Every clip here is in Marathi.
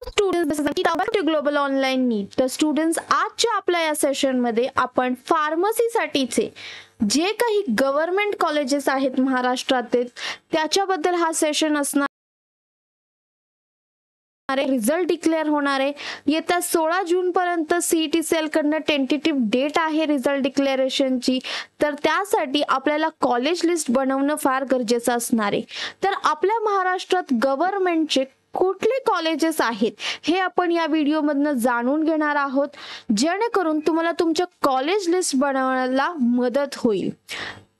स्टुडंट्स ग्लोबल ऑनलाईन नीट. तर स्टुडंट्स, आजच्या आपल्या या सेशन मध्ये आपण फार्मसीसाठीचे जे काही गव्हर्नमेंट कॉलेजेस आहेत महाराष्ट्रातील त्याच्याबद्दल हा सेशन असणार. रिझल्ट डिक्लेअर होणार आहे येत्या 16 जून पर्यंत. सीईटी सेल कडनं टेंटेटिव्ह डेट आहे रिझल्ट डिक्लेरेशनची. तर त्यासाठी आपल्याला कॉलेज लिस्ट बनवणं फार गरजेचं असणार आहे. तर आपल्या महाराष्ट्रात गव्हर्नमेंटचे कुठले कॉलेजेस आहेत हे आपण या व्हिडिओ मधनं जाणून घेणार आहोत, जेणेकरून तुम्हाला तुमच्या कॉलेज लिस्ट बनवण्याला मदत होईल.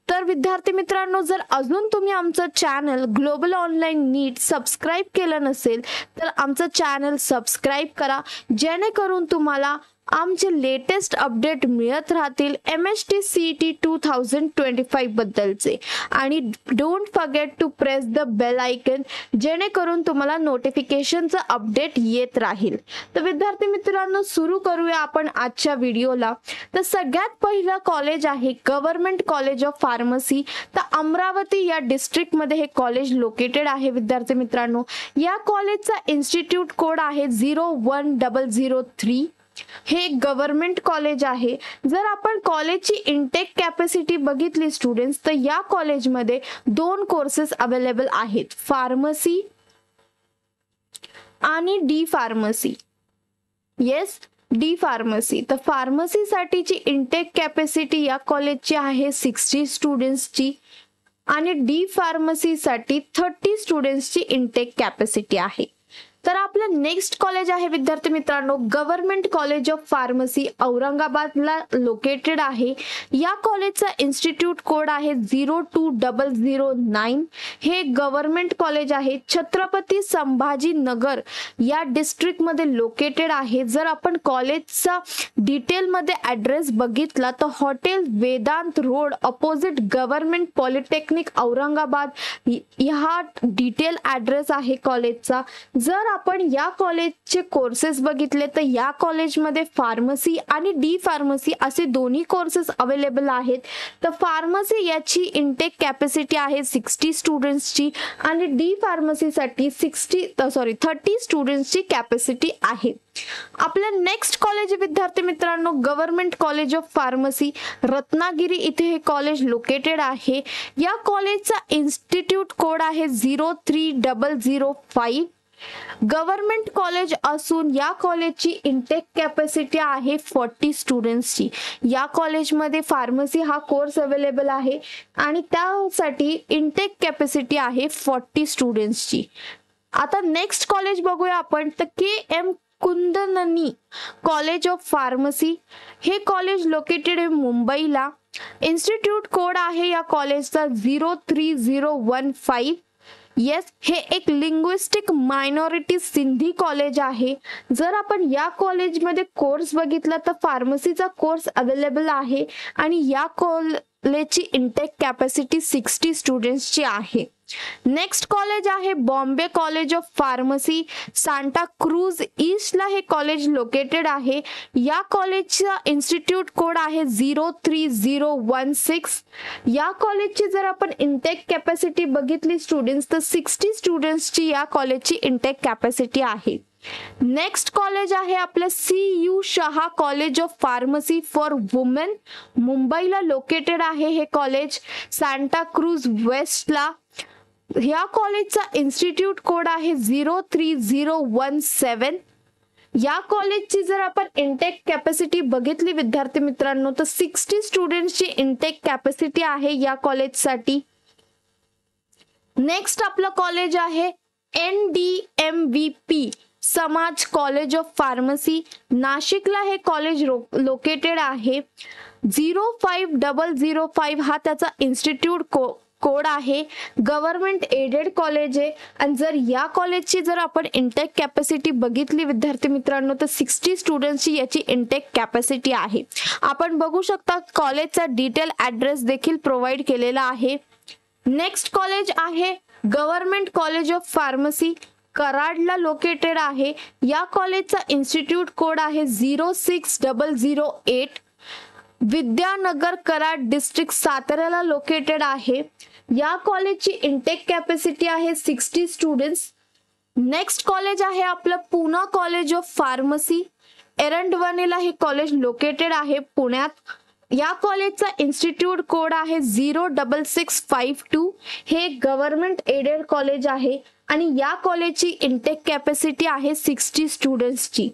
तर विद्यार्थी मित्रांनो, जर अजून तुम्ही आमचं चॅनल ग्लोबल ऑनलाईन नीट सबस्क्राईब केलं नसेल तर आमचं चॅनल सबस्क्राईब करा, जेणेकरून तुम्हाला आमचे लेटेस्ट अपडेट मिळत राहतील MHT CET 2025 बद्दलचे. आणि don't forget to press the bell icon, जेणेकरून तुम्हाला नोटिफिकेशनचं अपडेट येत राहील. तर विद्यार्थी मित्रांनो, सुरू करूया आपण आजच्या व्हिडिओला. तर सगळ्यात पहिलं कॉलेज आहे गव्हर्नमेंट कॉलेज ऑफ फार्मसी. तर अमरावती या डिस्ट्रिक्ट मध्ये हे कॉलेज लोकेटेड आहे. विद्यार्थी मित्रांनो, या कॉलेजचा इन्स्टिट्यूट कोड आहे 01003. हे एक गव्हर्नमेंट कॉलेज आहे. जर आपण कॉलेजची इनटेक कॅपॅसिटी बघितली स्टुडंट्स, तर या कॉलेजमध्ये 2 कोर्सेस अवेलेबल आहेत, फार्मसी आणि D pharmacy. Yes, D pharmacy. तर फार्मसी साठीची इनटेक कॅपॅसिटी या कॉलेजची आहे 60 स्टुडंट्सची आणि डी फार्मसी साठी 30 स्टुडंट्सची इनटेक कॅपॅसिटी आहे. तर आपलं नेक्स्ट कॉलेज आहे विद्यार्थी मित्रांनो गव्हर्नमेंट कॉलेज ऑफ फार्मसी, औरंगाबादला लोकेटेड आहे. या कॉलेजचा इन्स्टिट्यूट कोड आहे 02009. हे गव्हर्नमेंट कॉलेज आहे, छत्रपती संभाजी नगर या डिस्ट्रिक्ट मध्ये लोकेटेड आहे. जर आपण कॉलेजचा डिटेल मध्ये ऍड्रेस बघितला तर hotel Vedant road opposite government polytechnic Aurangabad हा डिटेल ऍड्रेस आहे कॉलेजचा. जर आपण या कॉलेजचे कोर्सेस बघितले तर या कॉलेजमध्ये फार्मसी आणि डी फार्मसी असे दोन्ही कोर्सेस अवेलेबल आहेत. तर फार्मसी याची इनटेक कॅपॅसिटी आहे 60 स्टुडंट्सची आणि डी फार्मसी साठी 30 स्टुडंट्सची कॅपॅसिटी आहे. आपलं नेक्स्ट कॉलेज विद्यार्थी मित्रांनो government college of pharmacy, Ratnagiri इथे हे कॉलेज लोकेटेड आहे. या कॉलेजचा इन्स्टिट्यूट कोड आहे 03005. गव्हर्नमेंट कॉलेज असून या कॉलेजची इनटेक कॅपॅसिटी आहे 40 स्टुडंट्सची. या कॉलेजमध्ये फार्मसी हा कोर्स अवेलेबल आहे आणि त्यासाठी इनटेक कॅपॅसिटी आहे 40 स्टुडंट्सची. आता नेक्स्ट कॉलेज बघूया आपण, तर KM कुंदननी कॉलेज ऑफ फार्मसी. हे कॉलेज लोकेटेड आहे मुंबईला. इन्स्टिट्यूट कोड आहे या कॉलेजचा 03015. येस, हे एक लिंग्विस्टिक मायनॉरिटी सिंधी कॉलेज आहे. जर आपण या कॉलेजमध्ये कोर्स बघितला तर फार्मसीचा कोर्स अवेलेबल आहे आणि या कॉलेजची इनटेक कॅपॅसिटी 60 स्टुडंट्सची आहे. नेक्स्ट कॉलेज आहे Bombay college of pharmacy, Santa cruise ईस्टला हे कॉलेज लोकेटेड आहे. या कॉलेजचा इन्स्टिट्यूट कोड आहे 03016. या कॉलेजची जर आपण इनटेक कॅपॅसिटी बघितली स्टुडंट्स तर 60 स्टुडंट्सची या कॉलेजची इनटेक कॅपॅसिटी आहे. नेक्स्ट कॉलेज आहे आपलं CU Shah college of pharmacy for women, मुंबईला लोकेटेड आहे. हे कॉलेज सांता क्रूज वेस्टला. या कॉलेजचा इन्स्टिट्यूट कोड आहे 03017. या कॉलेजची जर आपण इनटेक कॅपॅसिटी बघितली विद्यार्थी मित्रांनो तर 60 स्टुडंट्सची इनटेक कॅपॅसिटी आहे या कॉलेजसाठी. नेक्स्ट आपलं कॉलेज आहे NDMVP समाज कॉलेज ऑफ फार्मसी, नाशिकला हे कॉलेज लोकेटेड आहे. 05005 हा त्याचा इन्स्टिट्यूट कोड आहे. गव्हर्नमेंट एडेड कॉलेज आहे आणि जर या कॉलेजची जर आपण इनटेक कॅपॅसिटी बघितली विद्यार्थी मित्रांनो तर 60 स्टुडंट्सची याची इनटेक कॅपॅसिटी आहे. आपण बघू शकता कॉलेजचा डिटेल ऍड्रेस देखील प्रोव्हाइड केलेला आहे. नेक्स्ट कॉलेज आहे गव्हर्नमेंट कॉलेज ऑफ फार्मसी, कराडला लोकेटेड आहे. या कॉलेजचा इन्स्टिट्यूट कोड आहे 06008. विद्यानगर कराड डिस्ट्रिक्ट साताऱ्याला लोकेटेड आहे. या कॉलेजची इनटेक कॅपॅसिटी आहे 60 स्टुडंट्स. नेक्स्ट कॉलेज आहे आपलं पूना कॉलेज ऑफ फार्मसी. एरंडवणेला हे कॉलेज लोकेटेड आहे पुण्यात. या कॉलेजचा इन्स्टिट्यूट कोड आहे 06652. हे गव्हर्नमेंट एडेड कॉलेज आहे आणि या कॉलेजची इंटेक कॅपॅसिटी आहे 60 स्टुडंट्सची.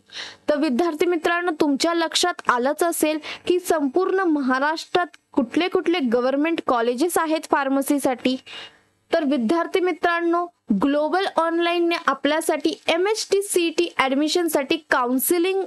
तर विद्यार्थी मित्रांनो, तुमच्या लक्षात आलंच असेल की संपूर्ण महाराष्ट्रात कुठले कुठले गव्हर्नमेंट कॉलेजेस आहेत फार्मसीसाठी. तर विद्यार्थी मित्रांनो, ग्लोबल ऑनलाईनने आपल्यासाठी MHT-CET ॲडमिशनसाठी काउन्सिलिंग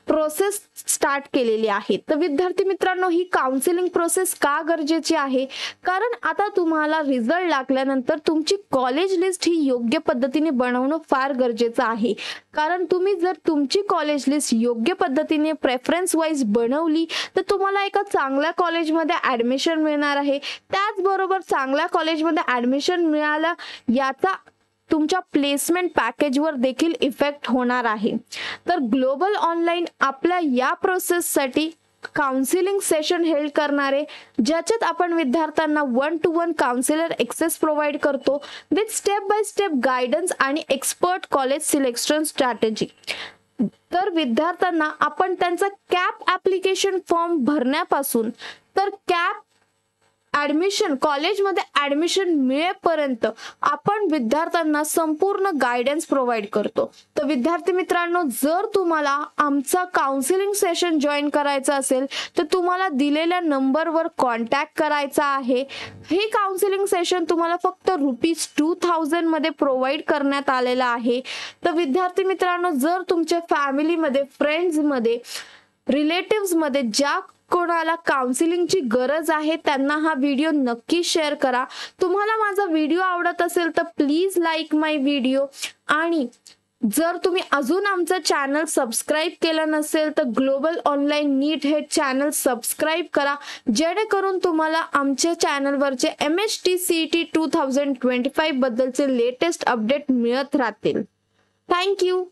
प्रोसेस स्टार्ट केलेली आहे. तर विद्यार्थी मित्रांनो, ही काउन्सिलिंग प्रोसेस का गरजेची आहे? कारण आता तुम्हाला रिझल्ट लागल्यानंतर तुमची कॉलेज लिस्ट ही योग्य पद्धतीने बनवणं फार गरजेचं आहे. कारण तुम्ही जर तुमची कॉलेज लिस्ट योग्य पद्धतीने प्रेफरन्स वाईज बनवली तर तुम्हाला एका चांगल्या कॉलेजमध्ये ॲडमिशन मिळणार आहे. त्याचबरोबर चांगल्या कॉलेजमध्ये ॲडमिशन मिळालं याचा तुमच्या प्लेसमेंट पॅकेजवर देखील इफेक्ट होणार आहे. तर ग्लोबल ऑनलाईन आपल्या या प्रोसेससाठी काउन्सिलिंग सेशन हेल्ड करणारे, ज्याच्यात आपण विद्यार्थ्यांना 1-to-1 काउन्सिलर एक्सेस प्रोव्हाइड करतो with step by step guidance आणि एक्सपर्ट कॉलेज सिलेक्शन स्ट्रॅटेजी. तर विद्यार्थ्यांना आपण त्यांचा कॅप ॲप्लिकेशन फॉर्म भरण्यापासून तर कॅप ॲडमिशन कॉलेजमध्ये ॲडमिशन मिळेपर्यंत आपण विद्यार्थ्यांना संपूर्ण गायडन्स प्रोव्हाइड करतो. तर विद्यार्थी मित्रांनो, जर तुम्हाला आमचा काउन्सिलिंग सेशन जॉईन करायचं असेल तर तुम्हाला दिलेल्या नंबरवर कॉन्टॅक्ट करायचा आहे. हे काउन्सिलिंग सेशन तुम्हाला फक्त ₹2000 मध्ये प्रोव्हाइड करण्यात आलेलं आहे. तर विद्यार्थी मित्रांनो, जर तुमच्या फॅमिलीमध्ये, फ्रेंड्समध्ये, रिलेटिव्समध्ये ज्या कोणाला काउन्सिलिंगची गरज आहे त्यांना हा व्हिडिओ नक्की शेअर करा. तुम्हाला माझा व्हिडिओ आवडत असेल तर प्लीज लाईक माय व्हिडिओ. आणि जर तुम्ही अजून आमचं चॅनल सबस्क्राईब केलं नसेल तर ग्लोबल ऑनलाईन नीट हे चॅनल सबस्क्राईब करा, जेणेकरून तुम्हाला आमच्या चॅनलवरचे MHT-CET 2025 बद्दलचे लेटेस्ट अपडेट मिळत राहतील. थँक्यू.